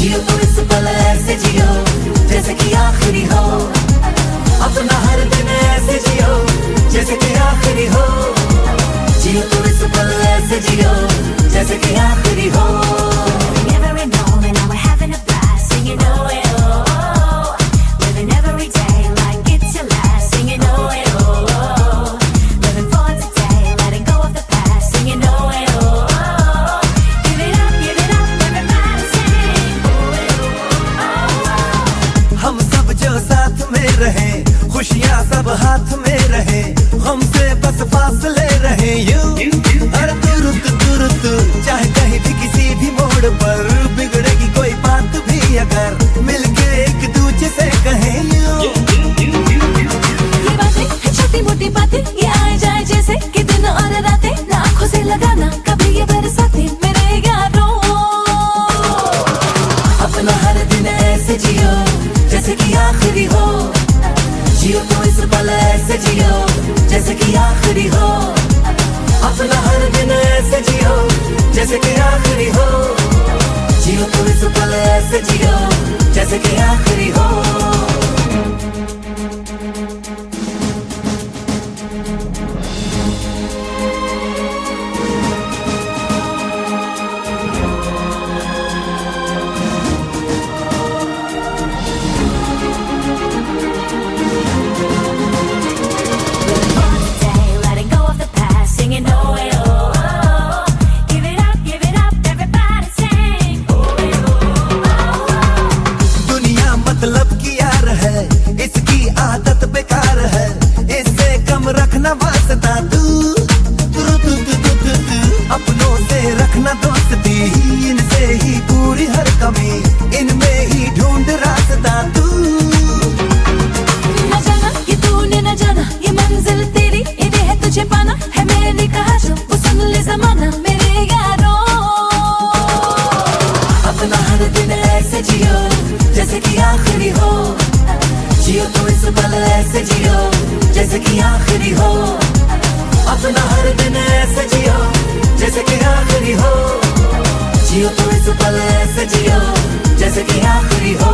जियो तो इस पल ऐसे जियो जैसे कि आखिरी हो, अपना हर दिन ऐसे जियो जैसे कि आखिरी हो। जियो तो इस पल ऐसे जियो जैसे कि आखिरी हो। हम सब जो साथ में रहे, खुशियाँ सब हाथ में रहे, हमसे बस फासले रहे यूं हर तुरंत चाहे कहीं भी किसी भी मोड़ पर बिगड़ेगी कोई बात भी अगर मिलके एक दूजे से कहें यूं। ये बातें छोटी मोटी बातें ये आए जाए जैसे कि दिन और रातें, ना आँखों से लगाना कभी ये बरसाते मेरे यारों। अपना हर दिन ऐसे जियो जैसे कि आखिरी हो, जियो तो इस पल ऐसे जियो जैसे कि आखिरी हो। अपना हर दिन ऐसे जियो जैसे कि आखिरी हो, जियो तो इस पल ऐसे जियो जैसे कि आखिरी हो। इसकी आदत बेकार है, इससे कम रखना वास्ता तू अपनों से रखना दोस्ती, इनसे ही पूरी हर कमी, इनमें ही ढूंढ रास्ता तू। न जाना ये तूने न जाना ये मंजिल तेरी, इन्हें है तुझे पाना है मैंने कहा जो वो सुन ले जमाना मेरे यारों। अपना हर दिन ऐसे जियो जैसे कि आखिरी हो, जियो तो इस पल ऐसे जियो जैसे कि आखिरी हो। अपना हर दिन ऐसे जियो जैसे कि आखिरी हो, जियो तो इस पल ऐसे जियो जैसे कि आखिरी हो।